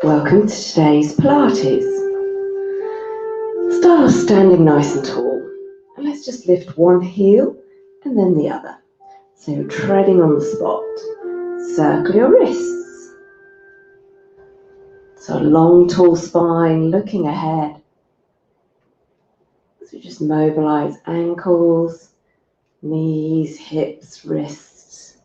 Welcome to today's Pilates. Start off standing nice and tall, and let's just lift one heel and then the other. So you're treading on the spot. Circle your wrists. So a long, tall spine, looking ahead. So just mobilize ankles, knees, hips, wrists.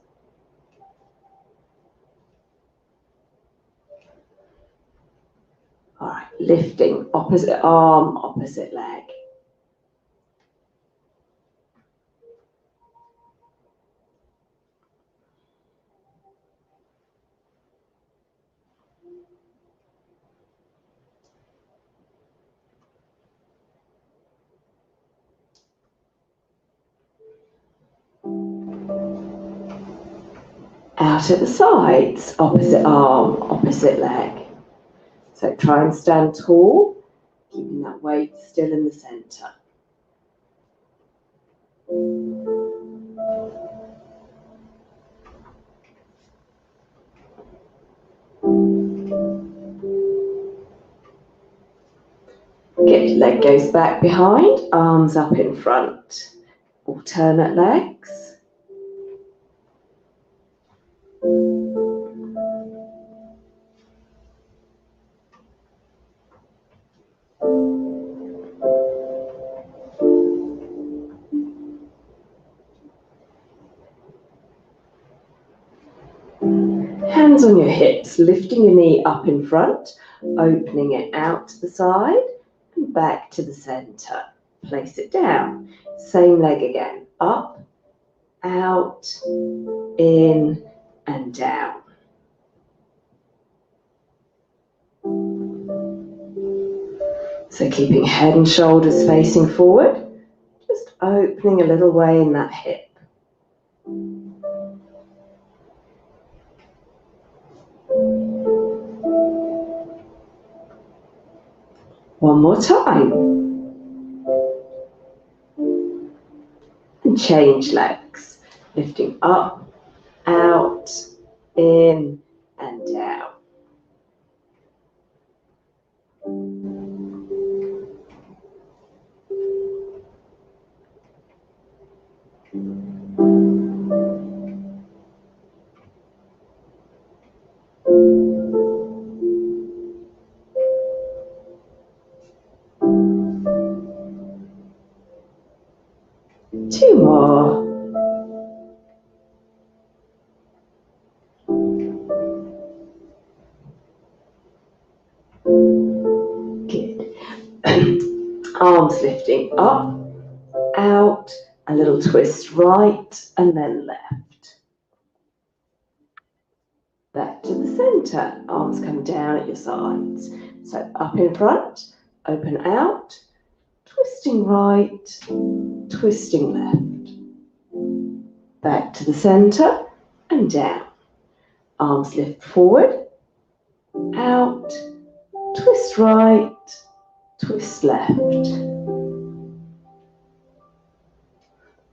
All right, lifting opposite arm, opposite leg. Out at the sides, opposite arm, opposite leg. So try and stand tall, keeping that weight still in the center. Good, leg goes back behind, arms up in front. Alternate legs. Hands on your hips, lifting your knee up in front, opening it out to the side and back to the center. Place it down. Same leg again. Up, out, in, and down. So keeping head and shoulders facing forward, just opening a little way in that hip. One more time. And change legs. Lifting up, out, in, and down. Two more. Good. Arms lifting up, out, a little twist right and then left. Back to the center. Arms come down at your sides. So up in front, open out, twisting right, twisting left. Back to the center and down. Arms lift forward, out, twist right, twist left.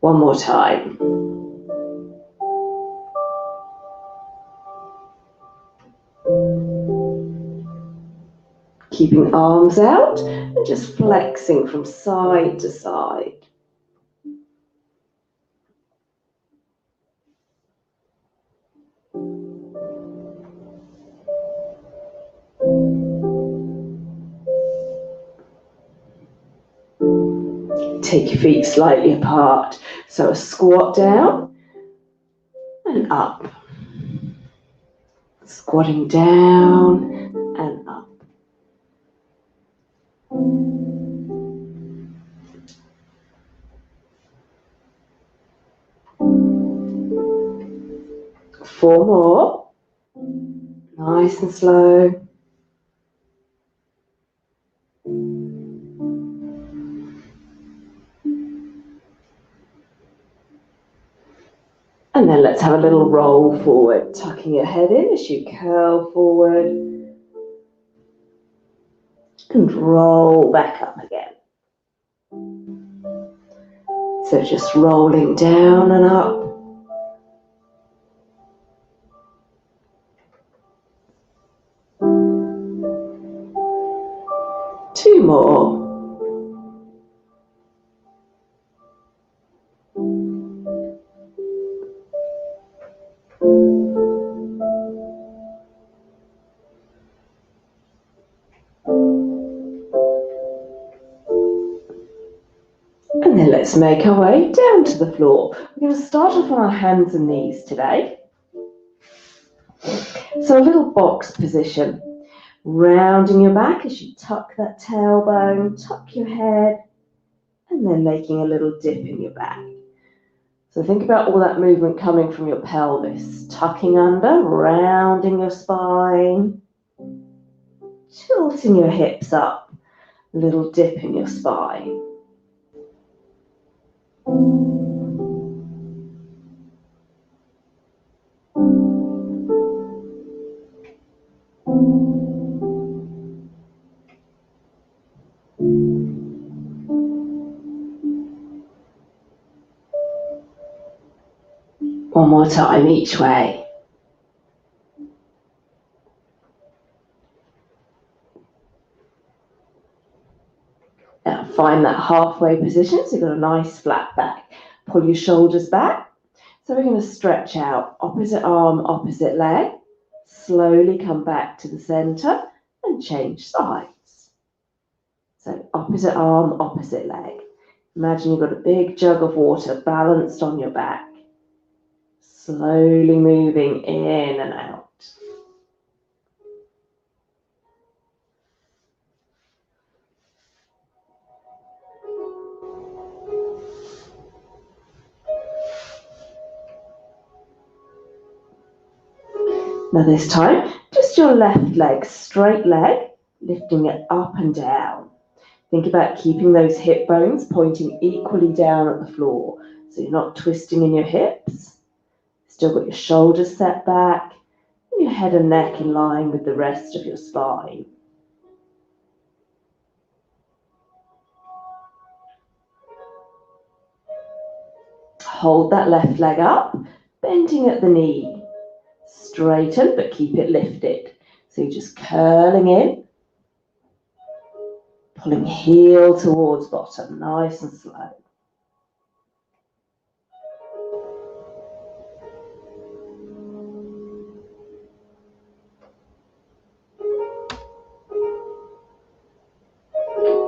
One more time. Keeping arms out and just flexing from side to side. Take your feet slightly apart. So a squat down and up. Squatting down and up. Four more. Nice and slow. And then let's have a little roll forward, tucking your head in as you curl forward and roll back up again. So just rolling down and up. 2 more. And then let's make our way down to the floor. We're going to start off on our hands and knees today. So a little box position, rounding your back as you tuck that tailbone, tuck your head, and then making a little dip in your back. So think about all that movement coming from your pelvis, tucking under, rounding your spine, tilting your hips up, a little dip in your spine. One more time each way. Now find that halfway position, so you've got a nice flat back. Pull your shoulders back. So we're going to stretch out, opposite arm, opposite leg. Slowly come back to the center and change sides. So opposite arm, opposite leg. Imagine you've got a big jug of water balanced on your back. Slowly moving in and out. Now this time, just your left leg, straight leg, lifting it up and down. Think about keeping those hip bones pointing equally down at the floor, so you're not twisting in your hips. Still got your shoulders set back, and your head and neck in line with the rest of your spine. Hold that left leg up, bending at the knee. Straighten, but keep it lifted. So you're just curling in, pulling heel towards bottom, nice and slow.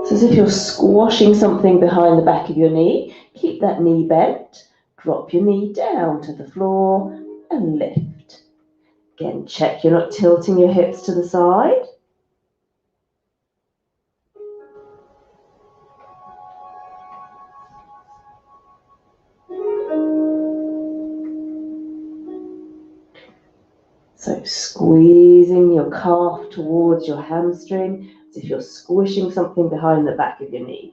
So as if you're squashing something behind the back of your knee, keep that knee bent, drop your knee down to the floor and lift. Again, check you're not tilting your hips to the side. So squeezing your calf towards your hamstring, as if you're squishing something behind the back of your knee.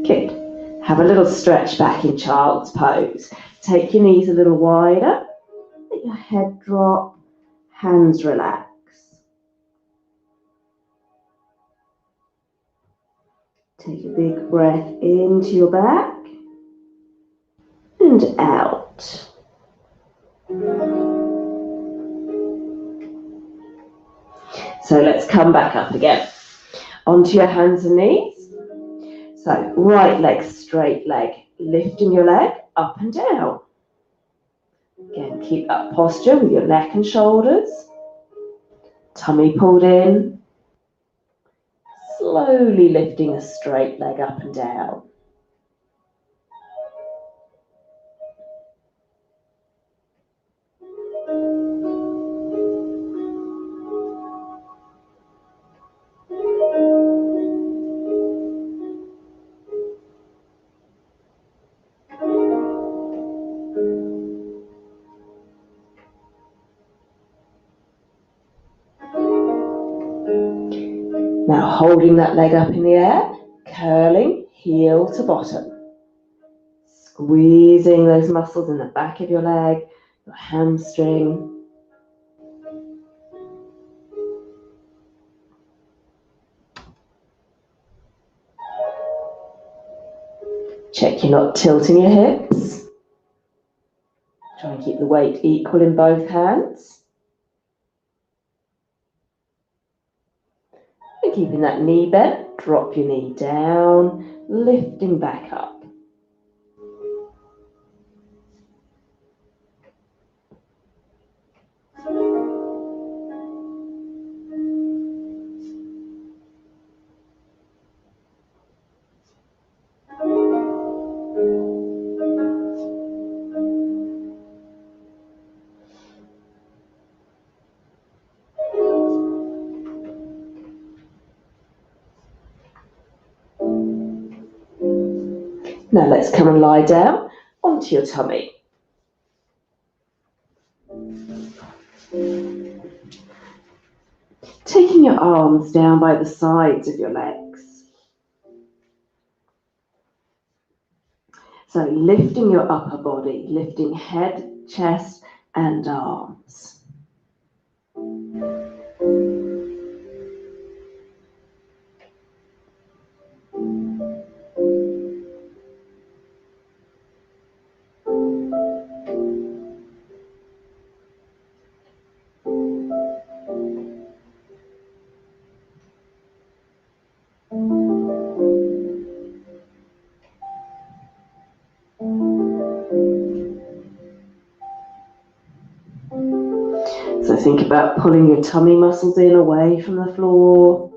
Good. Have a little stretch back in child's pose. Take your knees a little wider. Let your head drop, hands relax. Take a big breath into your back and out. So let's come back up again. Onto your hands and knees. So right leg, straight leg, lifting your leg up and down. Again, keep that posture with your neck and shoulders. Tummy pulled in. Slowly lifting a straight leg up and down. Now holding that leg up in the air, curling heel to bottom. Squeezing those muscles in the back of your leg, your hamstring. Check you're not tilting your hips. Try and keep the weight equal in both hands. And keeping that knee bent, drop your knee down, lifting back up. Now let's come and lie down onto your tummy. Taking your arms down by the sides of your legs. So lifting your upper body, lifting head, chest, and arms. So think about pulling your tummy muscles in away from the floor.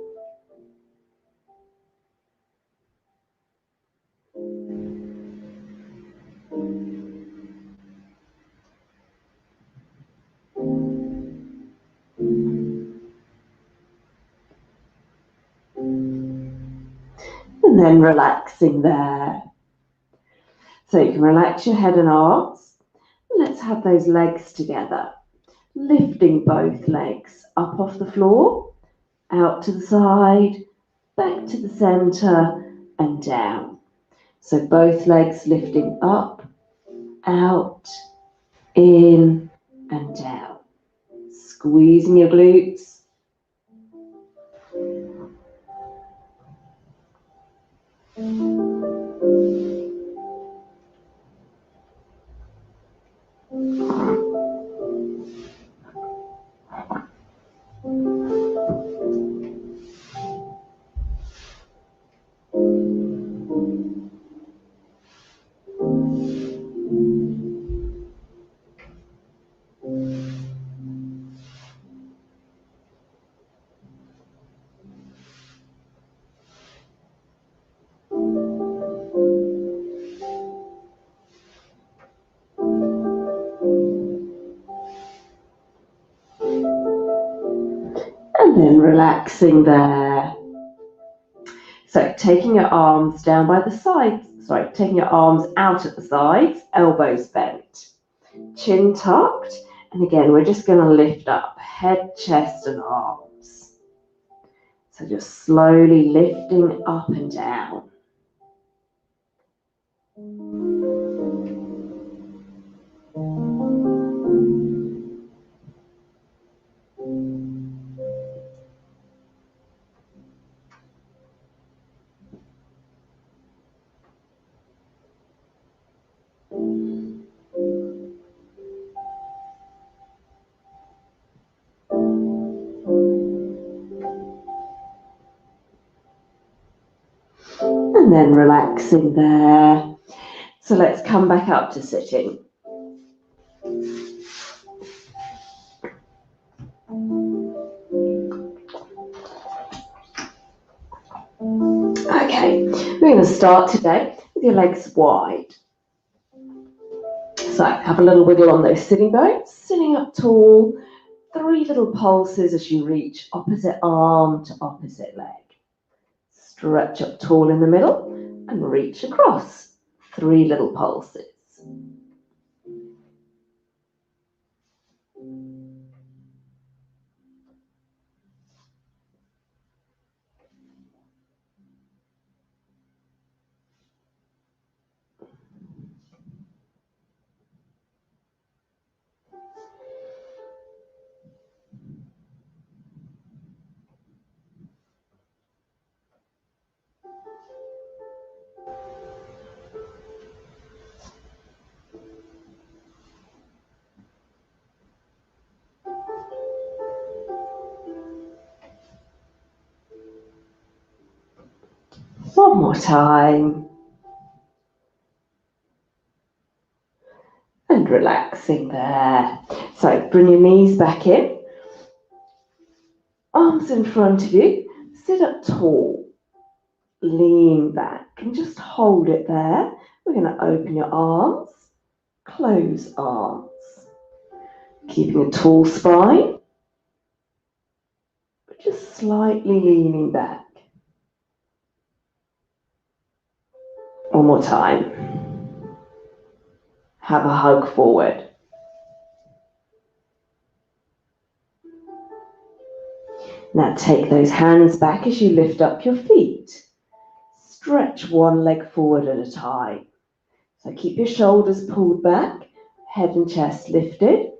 And then relaxing there. So you can relax your head and arms. Let's have those legs together. Lifting both legs up off the floor, out to the side, back to the center, and down. So both legs lifting up, out, in, and down. Squeezing your glutes. And then relaxing there. So taking your arms down by the sides, taking your arms out at the sides, elbows bent, chin tucked, and again, we're just going to lift up head, chest, and arms. So just slowly lifting up and down. And then relaxing there. So let's come back up to sitting. Okay, we're going to start today with your legs wide. So have a little wiggle on those sitting bones, sitting up tall, 3 little pulses as you reach opposite arm to opposite leg. Stretch up tall in the middle and reach across, 3 little pulses. One more time. And relaxing there. So bring your knees back in. Arms in front of you. Sit up tall. Lean back and just hold it there. We're going to open your arms. Close arms. Keeping a tall spine. But just slightly leaning back. One more time. Have a hug forward. Now take those hands back as you lift up your feet. Stretch one leg forward at a time. So keep your shoulders pulled back, head and chest lifted.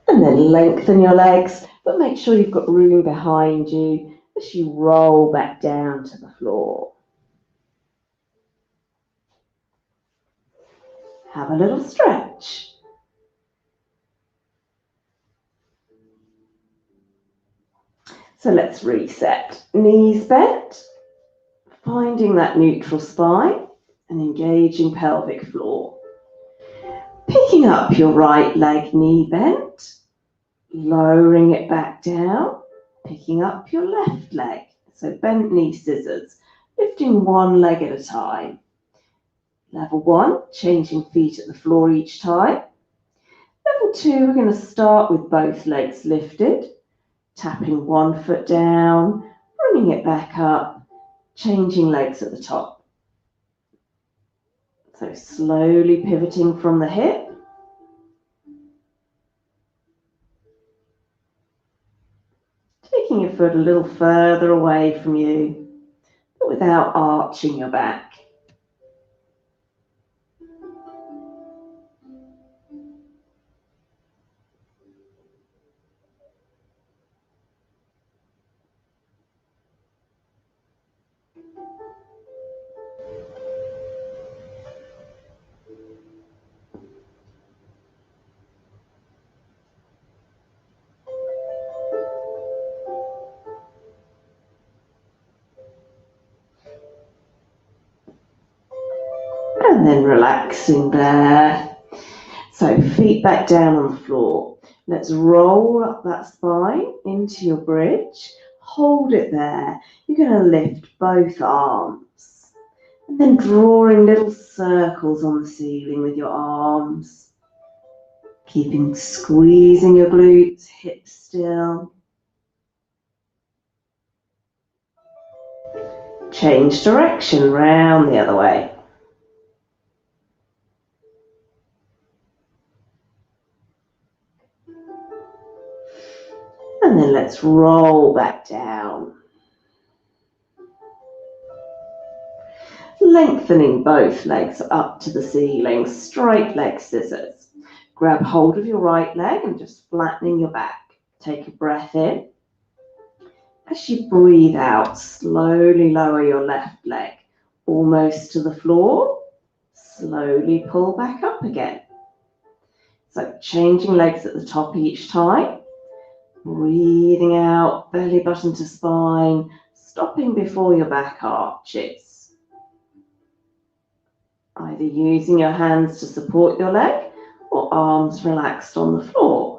And then lengthen your legs, but make sure you've got room behind you as you roll back down to the floor. Have a little stretch. So let's reset. Knees bent, finding that neutral spine and engaging pelvic floor. Picking up your right leg, knee bent, lowering it back down, picking up your left leg. So bent knee scissors, lifting one leg at a time. Level 1, changing feet at the floor each time. Level 2, we're going to start with both legs lifted, tapping one foot down, bringing it back up, changing legs at the top. So slowly pivoting from the hip. Taking your foot a little further away from you, but without arching your back. And then relaxing there. So feet back down on the floor. Let's roll up that spine into your bridge. Hold it there. You're going to lift both arms. And then drawing little circles on the ceiling with your arms. Keeping squeezing your glutes, hips still. Change direction, round the other way. And then let's roll back down. Lengthening both legs up to the ceiling, straight leg scissors. Grab hold of your right leg and just flattening your back. Take a breath in. As you breathe out, slowly lower your left leg almost to the floor. Slowly pull back up again. So changing legs at the top each time. Breathing out, belly button to spine, stopping before your back arches. Either using your hands to support your leg or arms relaxed on the floor.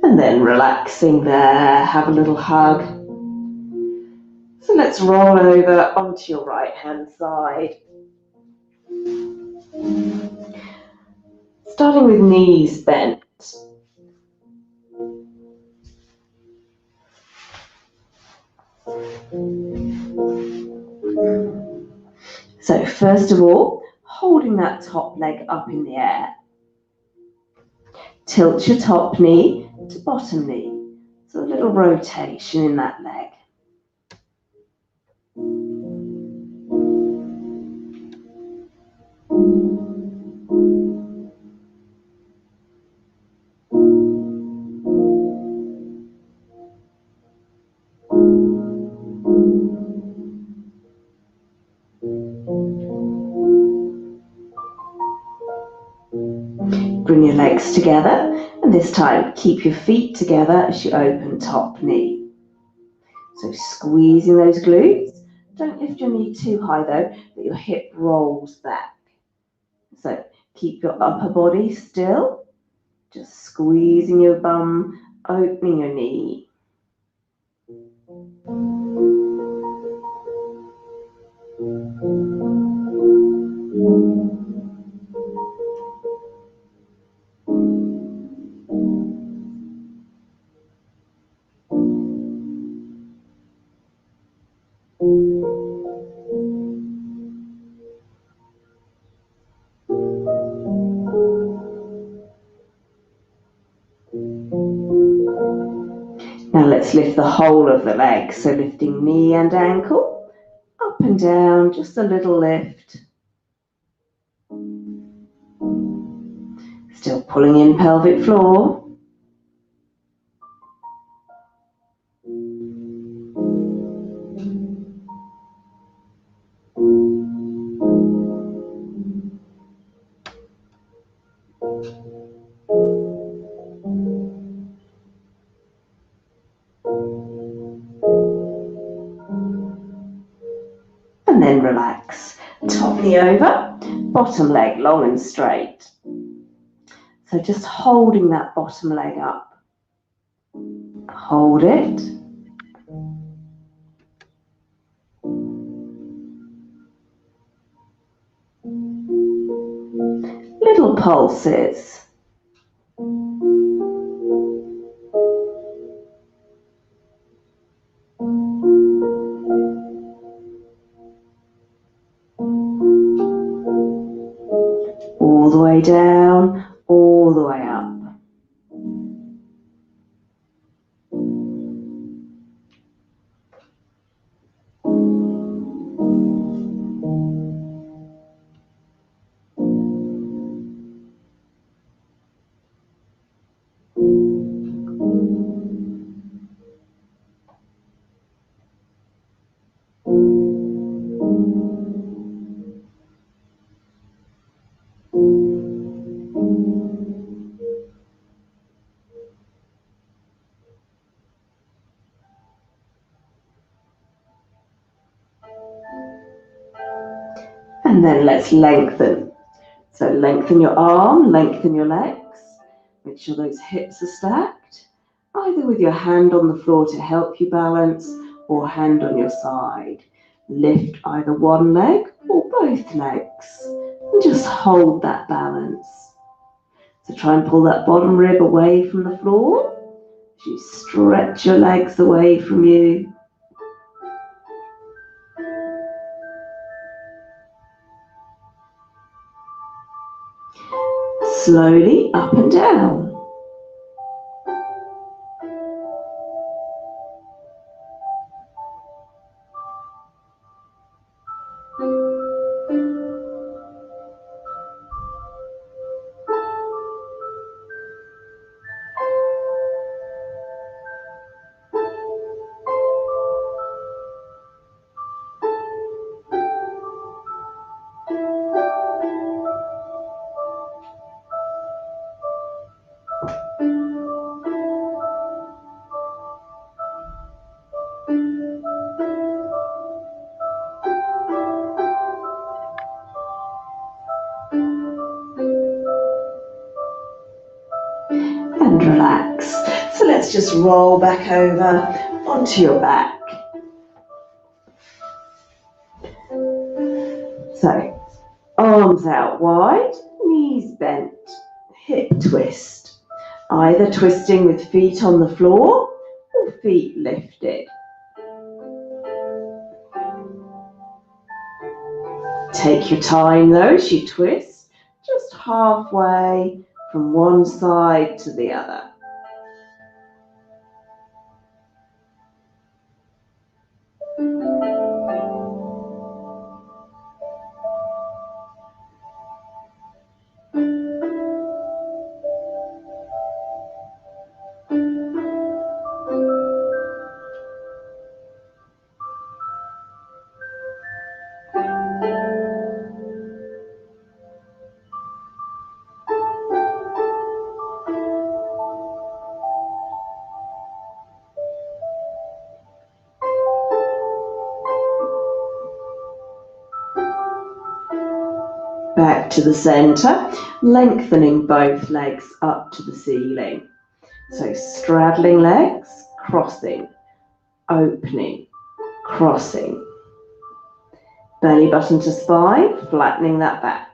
And then relaxing there, have a little hug. So let's roll over onto your right hand side. Starting with knees bent, So first of all, holding that top leg up in the air. Tilt your top knee to bottom knee. So a little rotation in that leg. Bring your legs together, and this time keep your feet together as you open top knee. So squeezing those glutes. Don't lift your knee too high though, that your hip rolls back. So keep your upper body still, just squeezing your bum, opening your knee. Now let's lift the whole of the leg, so lifting knee and ankle, up and down, just a little lift. Still pulling in pelvic floor. And then relax. Top knee over, bottom leg long and straight. So just holding that bottom leg up. Hold it. Little pulses. All the way down, all the way up. And then let's lengthen. So lengthen your arm, lengthen your legs. Make sure those hips are stacked, either with your hand on the floor to help you balance or hand on your side. Lift either one leg or both legs and just hold that balance. So try and pull that bottom rib away from the floor as you stretch your legs away from you. Slowly up and down. And relax. So let's just roll back over onto your back. So arms out wide, knees bent, hip twist. Either twisting with feet on the floor or feet lifted. Take your time though as you twist, just halfway from one side to the other. Back to the center, lengthening both legs up to the ceiling. So straddling legs, crossing, opening, crossing. Belly button to spine, flattening that back.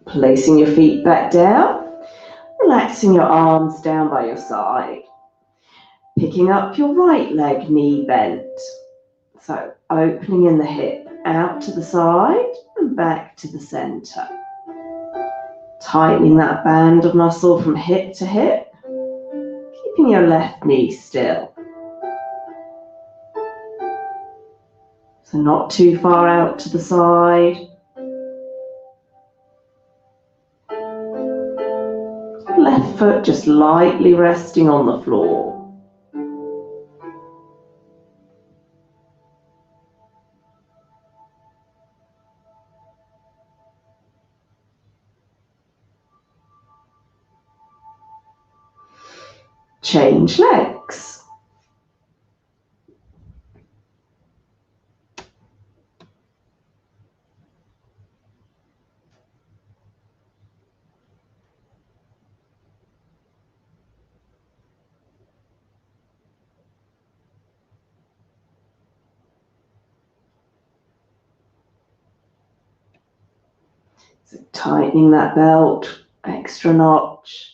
Placing your feet back down, relaxing your arms down by your side. Picking up your right leg, knee bent. So opening in the hip, out to the side and back to the center. Tightening that band of muscle from hip to hip, keeping your left knee still. So not too far out to the side. Left foot just lightly resting on the floor. Change legs. So tightening that belt, extra notch.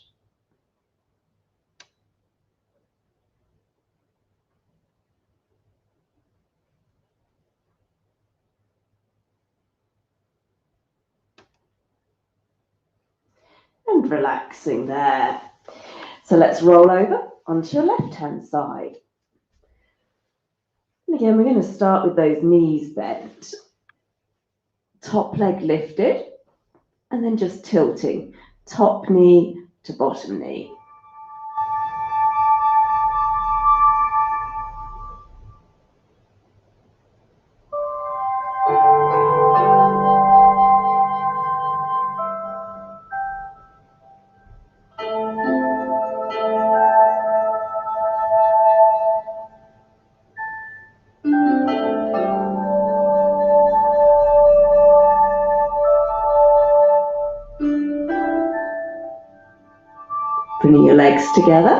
And relaxing there. So let's roll over onto your left-hand side. And again, we're going to start with those knees bent. Top leg lifted, and then just tilting. Top knee to bottom knee. Bringing your legs together,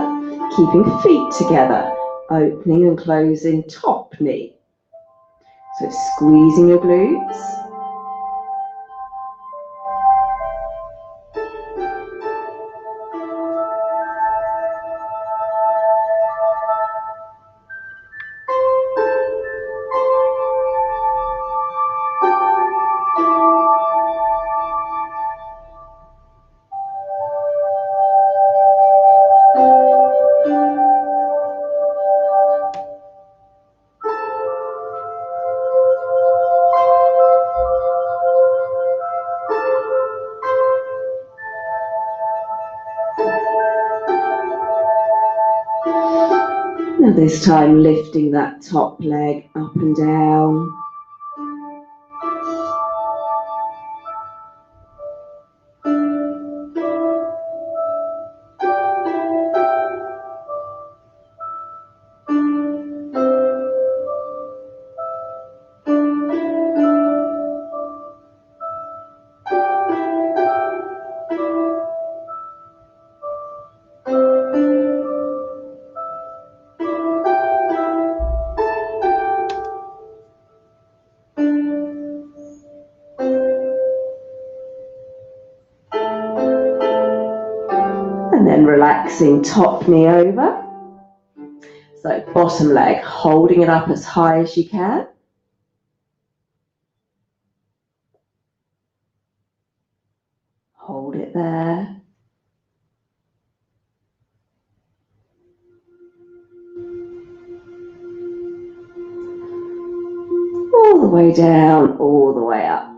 keeping feet together, opening and closing top knee. So squeezing your glutes. And this time lifting that top leg up and down. Then relaxing top knee over. So bottom leg, holding it up as high as you can. Hold it there. All the way down, all the way up.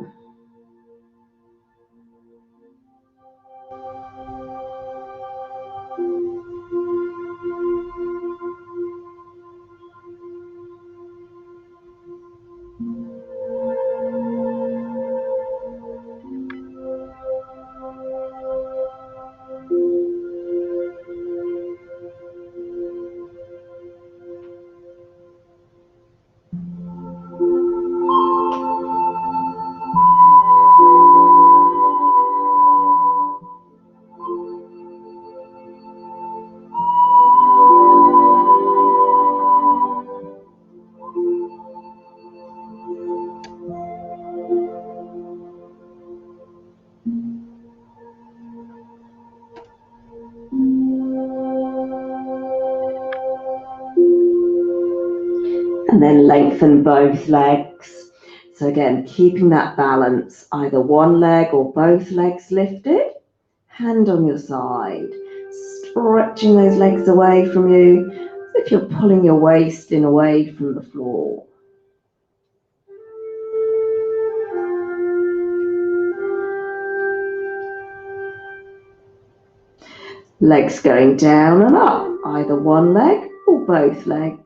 And then lengthen both legs. So again, keeping that balance, either one leg or both legs lifted, hand on your side, stretching those legs away from you, as if you're pulling your waist in away from the floor. Legs going down and up, either one leg or both legs.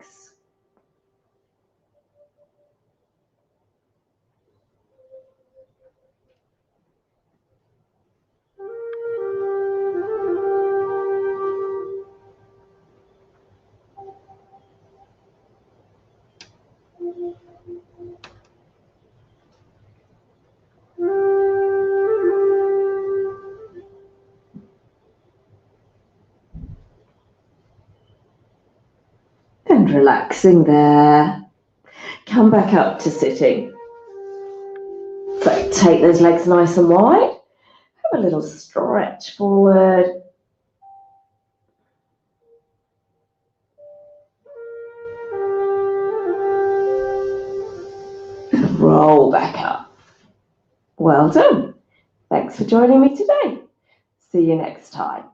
And relaxing there. Come back up to sitting. So take those legs nice and wide. Have a little stretch forward. And roll back up. Well done. Thanks for joining me today. See you next time.